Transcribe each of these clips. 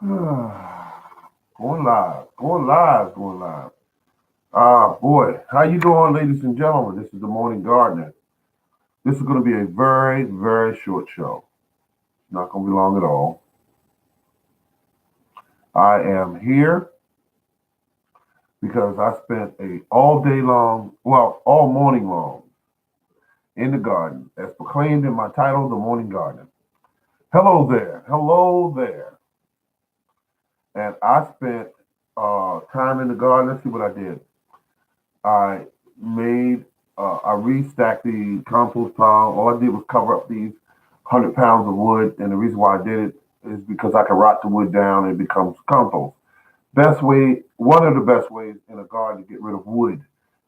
Going live, going live, going live. Boy, how you doing, ladies and gentlemen? This is the Morning Gardener. This is going to be a very, very short show. It's not going to be long at all. I am here because I spent a all day long, well, all morning long in the garden, as proclaimed in my title, The Morning Gardener. Hello there. And I spent time in the garden. Let's see what I did. I made, I restacked the compost pile. All I did was cover up these 100 pounds of wood. And the reason why I did it is because I can rot the wood down and it becomes compost. One of the best ways in a garden to get rid of wood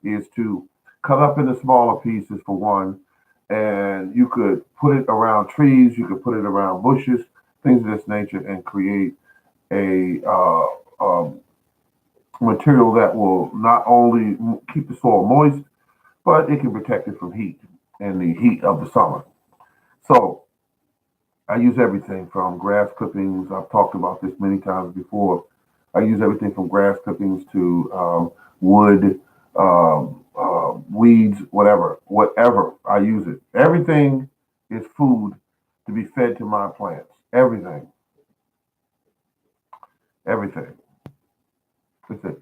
is to cut up into smaller pieces for one. And you could put it around trees, you could put it around bushes, things of this nature, and create a material that will not only keep the soil moist, but it can protect it from heat and the heat of the summer. So I use everything from grass clippings. I've talked about this many times before. I use everything from grass clippings to wood, weeds, whatever. I use it. Everything is food to be fed to my plants. Everything. That's it.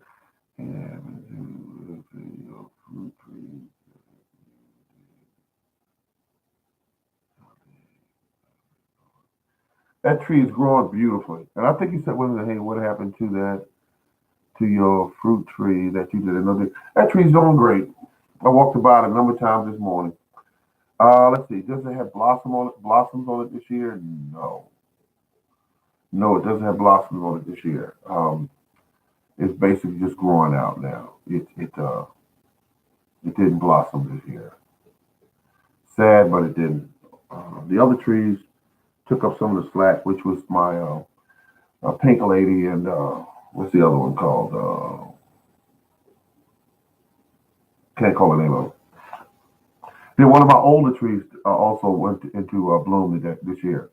That tree is growing beautifully. And I think you said, hey, what happened to to your fruit tree that you did another? That tree's doing great. I walked by it a number of times this morning. Let's see. Does it have blossoms on it this year? No, it doesn't have blossoms on it this year. It's basically just growing out now. It didn't blossom this year. Sad, but it didn't. The other trees took up some of the slack, which was my pink lady and what's the other one called? Can't call the name of it. Then one of my older trees also went into bloom this year.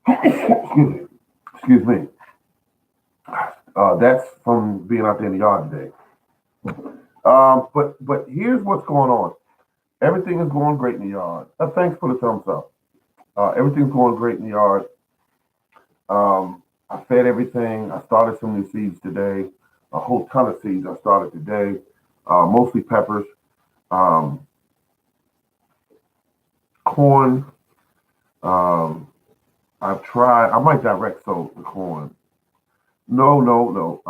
Excuse me. Excuse me. That's from being out there in the yard today. But here's what's going on. Everything is going great in the yard. Thanks for the thumbs up. Everything's going great in the yard. I fed everything. I started some new seeds today. A whole ton of seeds I started today. Mostly peppers, corn. I've tried. I might direct sow the corn. No. I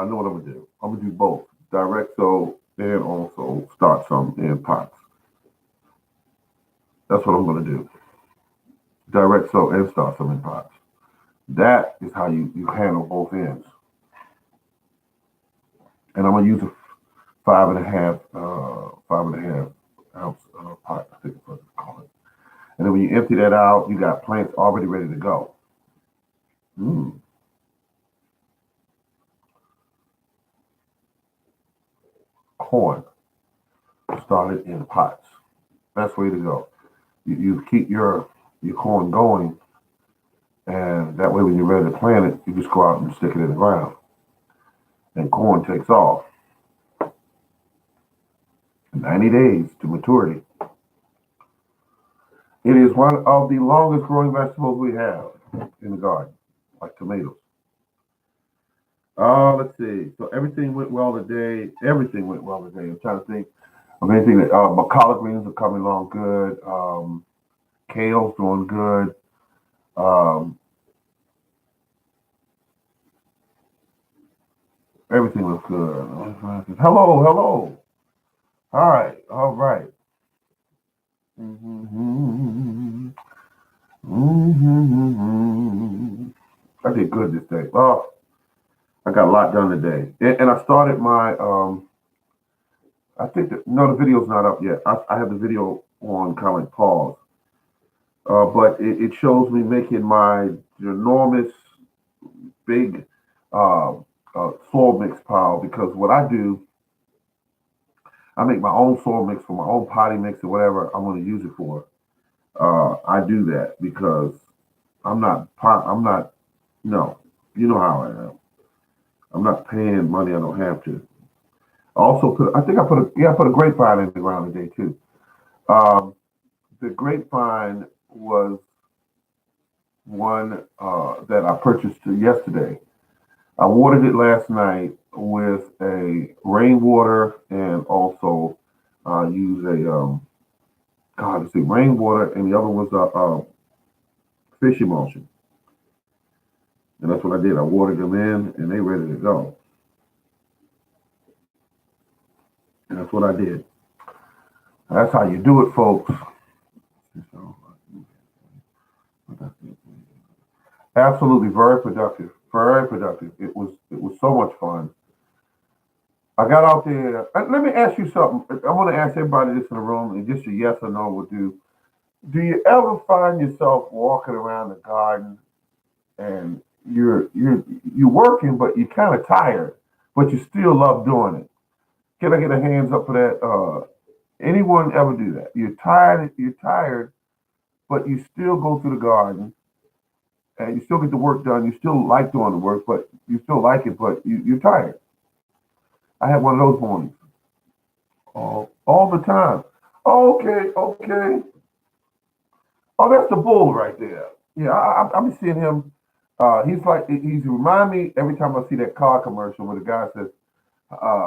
know what I'm gonna do. I'm gonna do both. Direct sow and also start some in pots. That's what I'm gonna do. Direct sow and start some in pots. That is how you handle both ends. And I'm gonna use a 5.5 ounce pot. I think that's what they call it. And then when you empty that out, you got plants already ready to go. Mm. Corn started in pots. Best way to go. You keep your corn going, and that way when you're ready to plant it, you just go out and stick it in the ground, and corn takes off. 90 days to maturity. It is one of the longest growing vegetables we have in the garden, like tomatoes. Let's see. So everything went well today. Everything went well today. I'm trying to think of anything that my collard greens are coming along good. Kale's doing good. Um, Everything looks good. Hello. All right. Mm-hmm. Mm-hmm. I did good this day. Oh, I got a lot done today, and I started my. I think that no, the video's not up yet. I have the video on kind of like pause, but it shows me making my enormous big uh, soil mix pile because what I do, I make my own soil mix for my own potty mix or whatever I'm going to use it for. I do that because I'm not. No. You know how I am. I'm not paying money I don't have to. Also, I think I put a grapevine in the ground today too. Um, the grapevine was one that I purchased yesterday. I watered it last night with a rainwater and also used a let's see, rainwater, and the other was fish emulsion. And that's what I did. I watered them in, and they ready to go. And that's what I did. That's how you do it, folks. Absolutely, very productive. Very productive. It was so much fun. I got out there. Let me ask you something. I want to ask everybody this in the room, and just a yes or no will do. Do you ever find yourself walking around the garden and you're working, but you're kind of tired, but you still love doing it? Can I get a hands up for that? Anyone ever do that? You're tired, but you still go through the garden and you still get the work done. You still like doing the work, but you still like it, but you're tired. I had one of those mornings all the time. Okay, okay. Oh, that's the bull right there. Yeah, I be seeing him. He's remind me every time I see that car commercial where the guy says,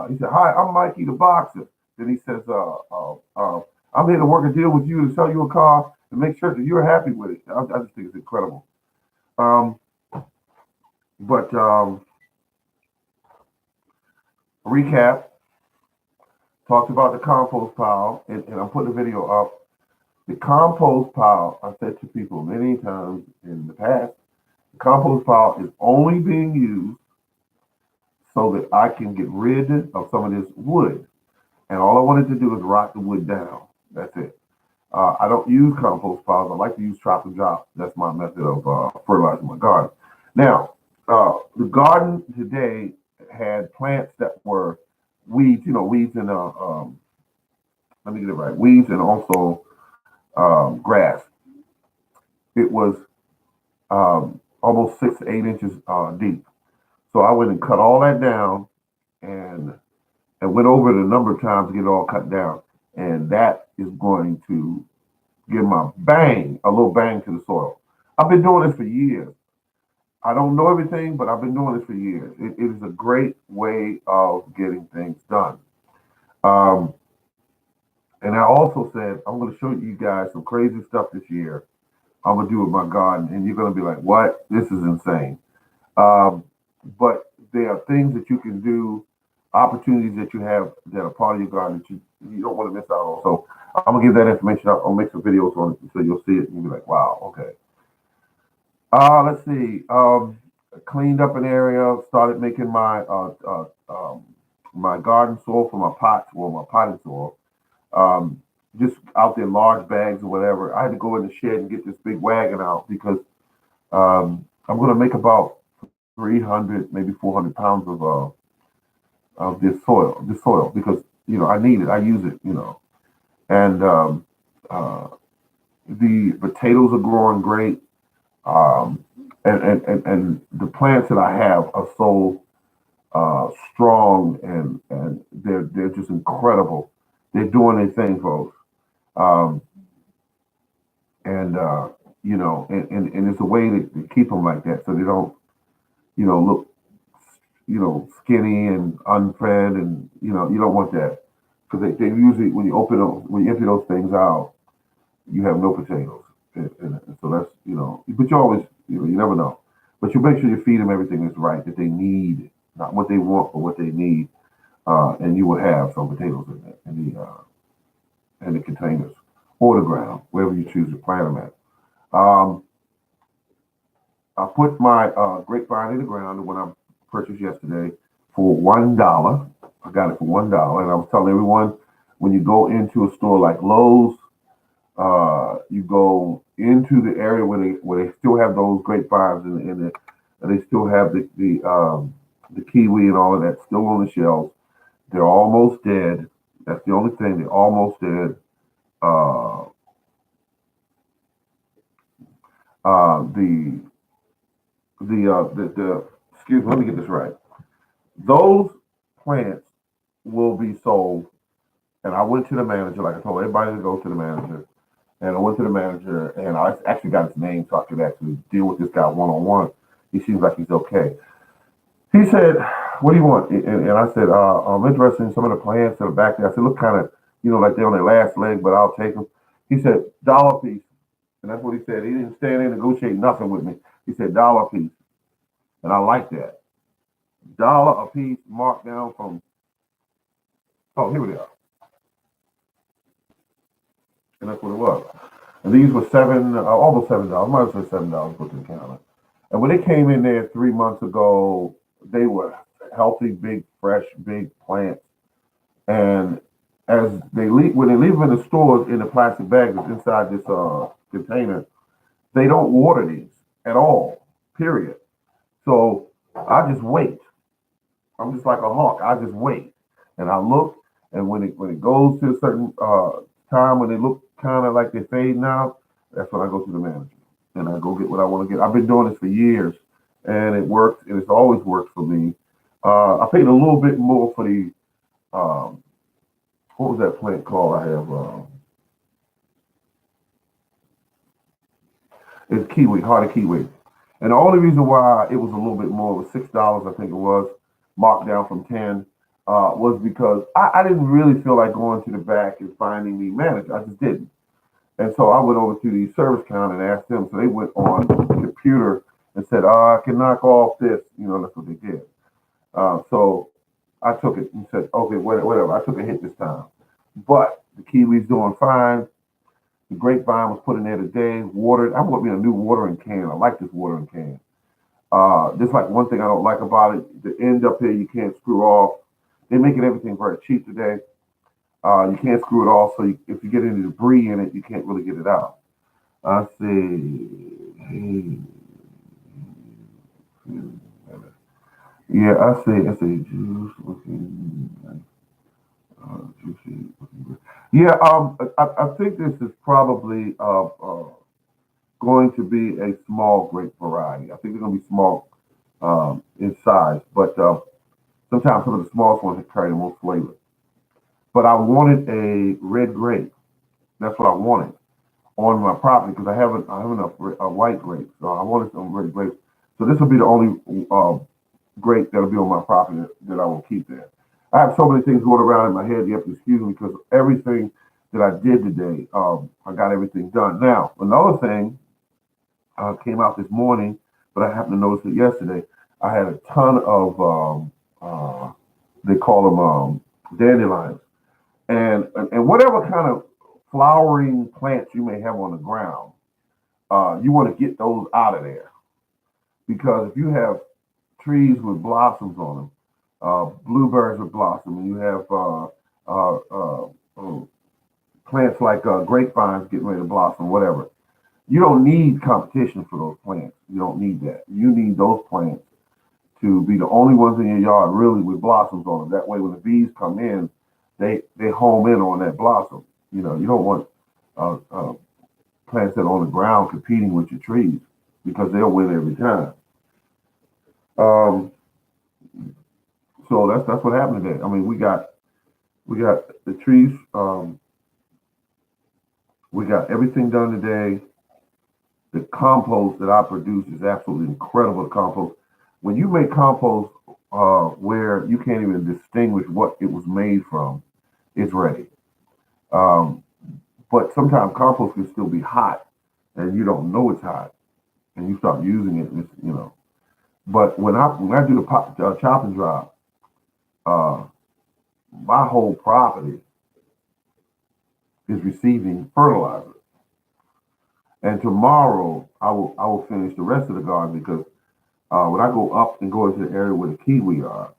he said, "Hi, I'm Mikey the boxer." Then he says, "I'm here to work a deal with you to sell you a car and make sure that you're happy with it." I just think it's incredible. Um, but recap, talked about the compost pile, and I'm putting the video up. The compost pile, I said to people many times in the past, the compost pile is only being used so that I can get rid of some of this wood. And all I wanted to do is rot the wood down. That's it. I don't use compost piles. I like to use chop and drop. That's my method of fertilizing my garden. Now, the garden today had plants that were weeds, weeds and, let me get it right, weeds and also grass. It was almost 6 to 8 inches deep. So I went and cut all that down and went over it a number of times to get it all cut down. And that is going to give a little bang to the soil. I've been doing this for years. I don't know everything, but I've been doing this for years. It is a great way of getting things done. Um, and I also said, I'm going to show you guys some crazy stuff this year I'm going to do with my garden. And you're going to be like, what? This is insane. Um, but there are things that you can do, opportunities that you have that are part of your garden that you don't want to miss out on. So I'm gonna give that information out. I'll make some videos on it so you'll see it and you'll be like, wow, okay. Let's see. Cleaned up an area, started making my garden soil for my pots, well, my potting soil. Um, just out there, large bags or whatever. I had to go in the shed and get this big wagon out because I'm gonna make about 300, maybe 400 pounds of this soil, because I need it, I use it, and uh, the potatoes are growing great, um, and the plants that I have are so strong, and they're just incredible. They're doing their thing, folks, um, and and it's a way to keep them like that so they don't look skinny and unfed, and you don't want that because they usually when you empty those things out, you have no potatoes, and so that's but you always you never know, but you make sure you feed them everything that's right that they need, not what they want but what they need, and you will have some potatoes in the containers or the ground wherever you choose to plant them at. Um, I put my grapevine in the ground when I purchased yesterday for $1. I got it for $1, and I was telling everyone when you go into a store like Lowe's, you go into the area where they still have those grapevines and they still have the kiwi and all of that still on the shelves. They're almost dead. That's the only thing. They're almost dead. Uh, the excuse me, let me get this right. Those plants will be sold. And I went to the manager, like I told everybody to go to the manager. And I went to the manager, and I actually got his name so I could actually deal with this guy one on one. He seems like he's okay. He said, "What do you want?" And I said, "I'm interested in some of the plants that are back there." I said, "Look, kind of, like they're on their last leg, but I'll take them." He said, "Dollar piece," and that's what he said. He didn't stand there and negotiate nothing with me. He said, "Dollar piece," and I like that. Dollar a piece, marked down from. Oh, here we are, and that's what it was. And these were almost $7. Might as well say $7 put to the counter. And when they came in there 3 months ago, they were healthy, big, fresh, big plants. And as they leave, when they leave them in the stores in the plastic bag that's inside this container, they don't water these at all. Period. So I just wait. I'm just like a hawk. I just wait, and I look, and when it goes to a certain time when they look kind of like they're fading out, that's when I go to the manager and I go get what I want to get. I've been doing this for years, and it works, and it's always worked for me. I paid a little bit more for the um, what was that plant called? I have it's kiwi, heart kiwi. And the only reason why it was a little bit more was $6, I think it was, marked down from 10, was because I didn't really feel like going to the back and finding the manager. I just didn't. And so I went over to the service counter and asked them. So they went on the computer and said, "Oh, I can knock off this." That's what they did. So I took it and said, "Okay, whatever." I took a hit this time. But the kiwi's doing fine. The grapevine was put in there today, watered. I bought me a new watering can. I like this watering can. Just like one thing I don't like about it, the end up here you can't screw off. They're making everything very cheap today. You can't screw it off, so if you get any debris in it, you can't really get it out. I see. Yeah, I say juice looking. Juicy. Yeah, I think this is probably going to be a small grape variety. I think they're going to be small in size, but sometimes some of the smallest ones carry the most flavor. But I wanted a red grape. That's what I wanted on my property because I have enough white grapes. So I wanted some red grapes. So this will be the only grape that'll be on my property that I will keep there. I have so many things going around in my head. You have to excuse me because everything that I did today, I got everything done. Now, another thing came out this morning, but I happened to notice it yesterday. I had a ton of they call them dandelions, and whatever kind of flowering plants you may have on the ground, you want to get those out of there because if you have trees with blossoms on them, blueberries with blossom, and you have plants like grapevines getting ready to blossom, whatever. You don't need competition for those plants. You don't need that. You need those plants to be the only ones in your yard really with blossoms on them. That way, when the bees come in, they home in on that blossom. You don't want plants that are on the ground competing with your trees because they'll win every time. Um, so that's what happened today. I mean, we got the trees. We got everything done today. The compost that I produce is absolutely incredible. The compost. When you make compost where you can't even distinguish what it was made from, it's ready. Um, but sometimes compost can still be hot, and you don't know it's hot, and you start using it, and it's. But when I do the chop and drop, uh, my whole property is receiving fertilizer. And tomorrow I will finish the rest of the garden because when I go up and go into the area where the kiwi are,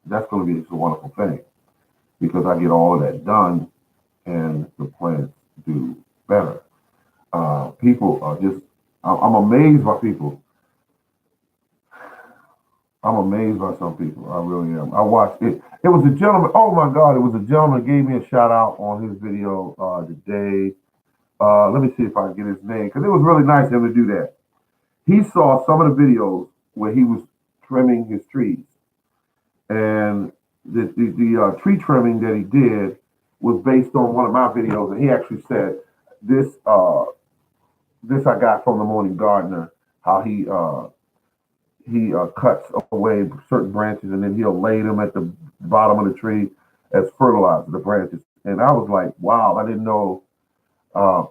that's going to be just a wonderful thing because I get all of that done and the plants do better. People are just, I'm amazed by people. I'm amazed by some people. I really am. I watched it. It was a gentleman. Oh my God! It was a gentleman gave me a shout out on his video today. Let me see if I can get his name because it was really nice of him to do that. He saw some of the videos where he was trimming his trees, and the tree trimming that he did was based on one of my videos, and he actually said this this I got from the Morning Gardener, how he cuts away certain branches and then he'll lay them at the bottom of the tree as fertilizer, the branches. And I was like, wow, I didn't know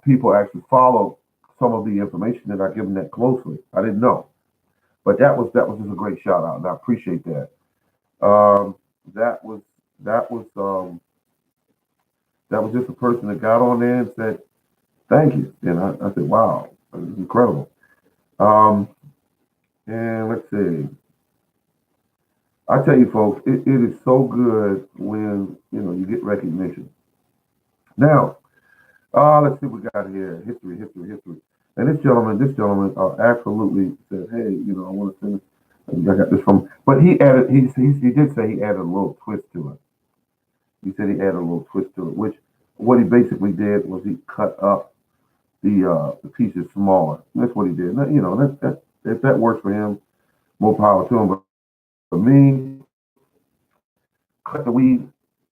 people actually follow some of the information that I give them that closely. I didn't know, but that was just a great shout out, and I appreciate that. Um, that was that was that was just a person that got on there and said thank you, and I said, wow, this is incredible. Um, and let's see. I tell you, folks, it is so good when you get recognition. Now, let's see what we got here. History, history, history. And this gentleman, absolutely said, "Hey, I want to send. I got this from." But he added, he did say he added a little twist to it. He said he added a little twist to it, which what he basically did was he cut up the pieces smaller. That's what he did. Now, that if that works for him, more power to him. But for me, cut the weed,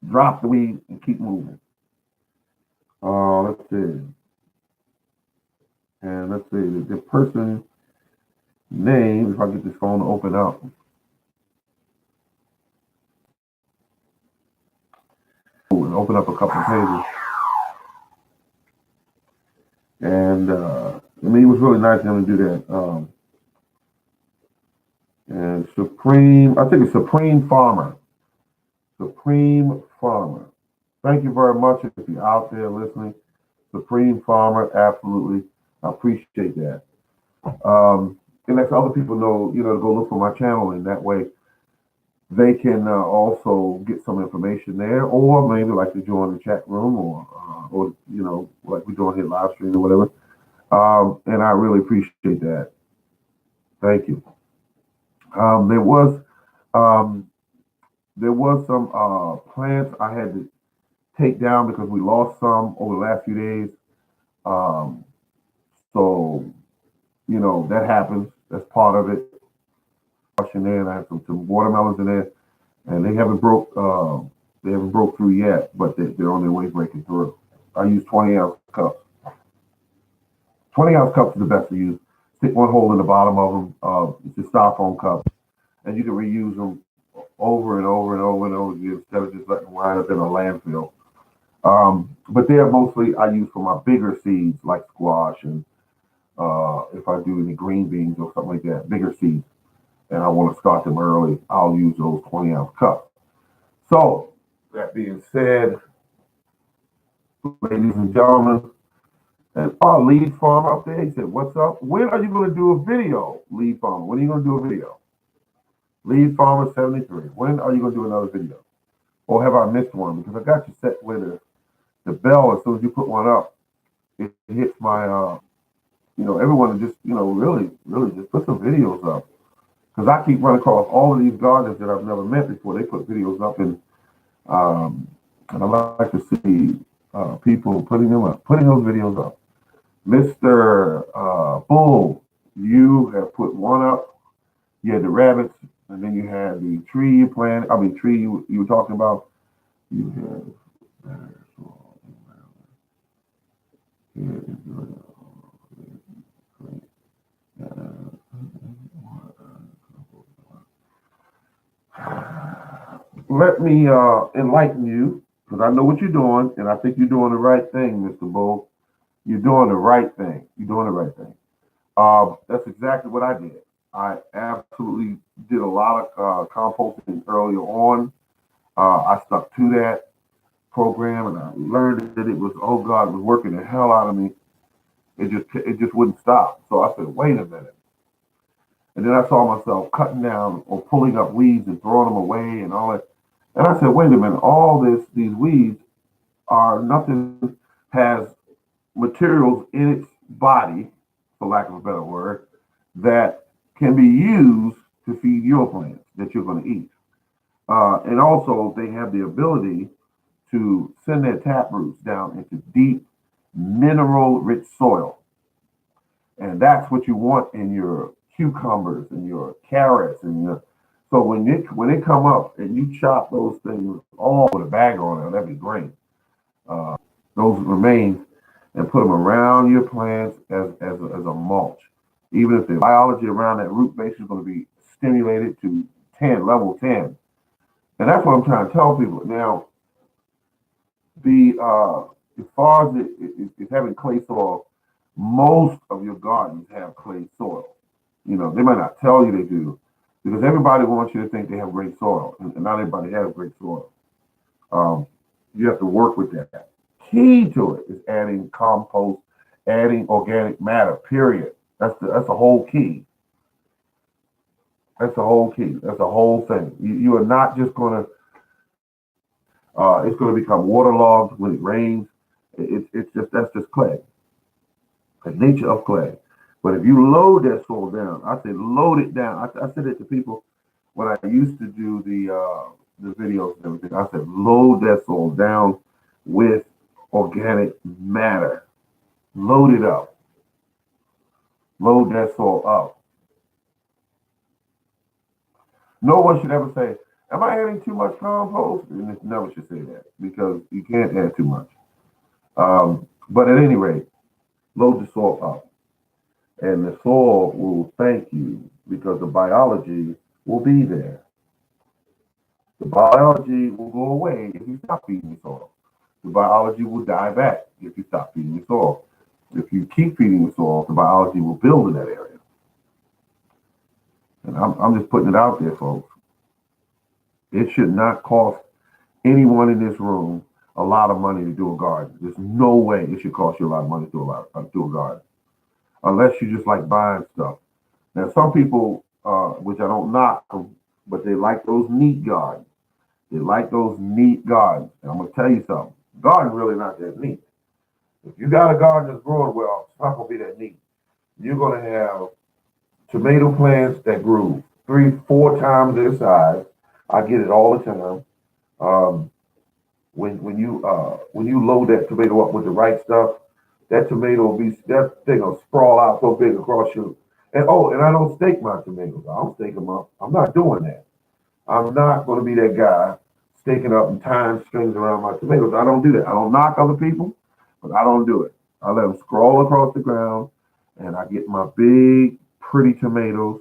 drop the weed, and keep moving. Let's see. And let's see, the person name, if I get this phone to open up, and open up a couple of pages. And I mean, it was really nice of him to do that. And Supreme, I think it's Supreme Farmer. Supreme Farmer. Thank you very much if you're out there listening. Supreme Farmer, absolutely. I appreciate that. And that's other people know, to go look for my channel, and that way they can also get some information there, or maybe like to join the chat room, or like we're doing here live stream or whatever. And I really appreciate that. Thank you. Um, there was um, there was some plants I had to take down because we lost some over the last few days. Um, so that happens. That's part of it. In there, and I have some watermelons in there, and they haven't broke through yet, but they're on their way breaking through. I use 20-ounce cups. 20-ounce cups is the best to use. Stick one hole in the bottom of them. It's a styrofoam cup, and you can reuse them over and over and over and over again instead of just letting them wind up in a landfill. But they're mostly I use for my bigger seeds like squash, and if I do any green beans or something like that, bigger seeds, and I want to start them early, I'll use those 20-ounce cups. So, that being said, ladies and gentlemen, and our lead farmer up there, he said, "What's up? When are you going to do a video, lead farmer? When are you going to do a video?" Lead farmer 73. When are you going to do another video? Or have I missed one? Because I got you set with the bell. As soon as you put one up, it hits my, everyone just, really, really just put some videos up. Because I keep running across all of these gardeners that I've never met before. They put videos up, um, and I like to see people putting them up, putting those videos up. Mr. Bull, you have put one up. You had the rabbits, and then you had the tree you planted. I mean, tree you were talking about. You have. Let me enlighten you, because I know what you're doing, and I think you're doing the right thing, Mr. Bull. You're doing the right thing. You're doing the right thing. That's exactly what I did. I absolutely did a lot of composting earlier on. I stuck to that program, and I learned that it was, oh God, it was working the hell out of me. It just wouldn't stop. So I said, wait a minute. And then I saw myself cutting down or pulling up weeds and throwing them away and all that. And I said, wait a minute, all these weeds are nothing, has materials in its body, for lack of a better word, that can be used to feed your plants that you're going to eat. And also, they have the ability to send their tap roots down into deep, mineral rich soil. And that's what you want in your cucumbers and your carrots and your. So when they come up and you chop those things all with a bag on it, that'd be great. Uh, those remains and put them around your plants as a mulch. Even if the biology around that root base is going to be stimulated to 10, level 10. And that's what I'm trying to tell people. Now, the as far as it having clay soil, most of your gardens have clay soil. You know, they might not tell you they do because everybody wants you to think they have great soil, and not everybody has great soil. Um, you have to work with that. Key to it is adding compost, adding organic matter. Period. That's the whole key. That's the whole key. That's the whole thing. You are not just going to. It's going to become waterlogged when it rains. It's just that's just clay, the nature of clay. But if you load that soil down, I say load it down. I said it to people when I used to do the videos and everything. I said load that soil down with organic matter. Load it up. Load that soil up. No one should ever say, "Am I adding too much compost?" And it never should say that because you can't add too much. But at any rate, load the soil up, and the soil will thank you because the biology will be there. The biology will go away if you stop feeding the soil. The biology will die back if you stop feeding the soil. If you keep feeding the soil, the biology will build in that area. And I'm just putting it out there, folks. It should not cost anyone in this room a lot of money to do a garden. There's no way it should cost you a lot of money to do a garden, unless you just like buying stuff. Now, some people, which I don't knock them, but they like those neat gardens. They like those neat gardens. And I'm gonna tell you something. Garden really not that neat. If you got a garden that's growing well, it's not gonna be that neat. You're gonna have tomato plants that grew 3, 4 times their size. I get it all the time. Um, when you load that tomato up with the right stuff, that thing will sprawl out so big across you. And I don't stake my tomatoes. I don't stake them up. I'm not doing that. I'm not going to be that guy staking up and tying strings around my tomatoes. I don't do that. I don't knock other people, but I don't do it. I let them scroll across the ground, and I get my big, pretty tomatoes,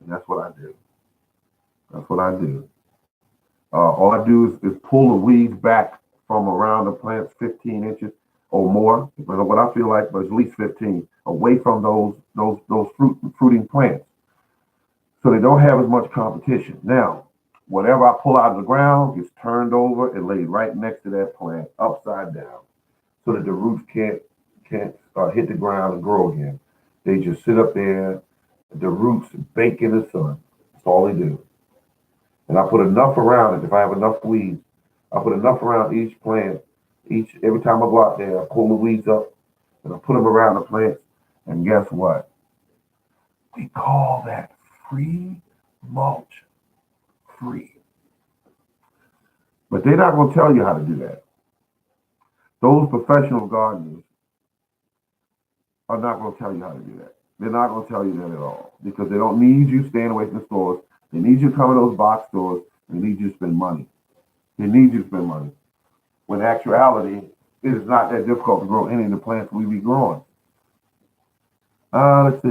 and that's what I do. That's what I do. All I do is pull the weeds back from around the plants 15 inches or more, but what I feel like, but at least 15, away from those fruiting plants, so they don't have as much competition. Now, whatever I pull out of the ground gets turned over and laid right next to that plant, upside down, so that the roots can't hit the ground and grow again. They just sit up there. The roots bake in the sun. That's all they do. And I put enough around it. If I have enough weeds, I put enough around each plant. Every time I go out there, I pull the weeds up and I put them around the plants. And guess what? We call that free mulch. Free. But they're not going to tell you how to do that. Those professional gardeners are not going to tell you how to do that. They're not going to tell you that at all because they don't need you staying away from the stores. They need you to come in those box stores. They need you to spend money. They need you to spend money. When in actuality, it is not that difficult to grow any of the plants we be growing. Let's see.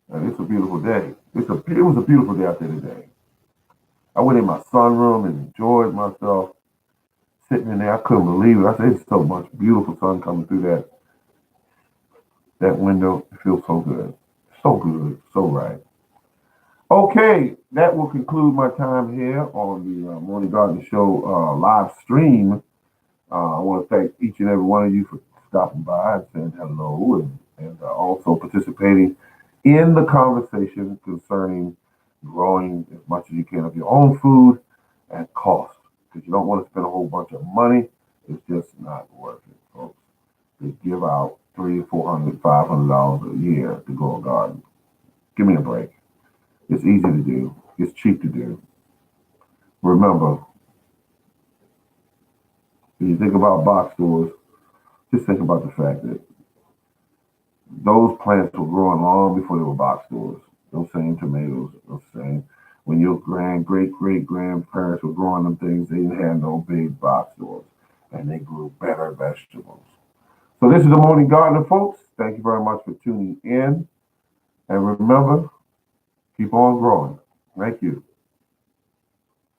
And it's a beautiful day. It was a beautiful day out there today. I went in my sunroom and enjoyed myself sitting in there. I couldn't believe it. I said, "It's so much beautiful sun coming through that window. It feels so good, so right." Okay, that will conclude my time here on the Morning Garden Show live stream. I want to thank each and every one of you for stopping by and saying hello and also participating in the conversation concerning growing as much as you can of your own food at cost. Because you don't want to spend a whole bunch of money. It's just not worth it, folks. They give out $300, $400, $500 a year to grow a garden. Give me a break. It's easy to do. It's cheap to do. Remember, when you think about box stores, just think about the fact that those plants were growing long before they were box stores. Those same tomatoes, those same. When your great grandparents were growing them things, they didn't have no big box stores, and they grew better vegetables. So this is the Morning Gardener, folks. Thank you very much for tuning in, and remember, keep on growing. Thank you.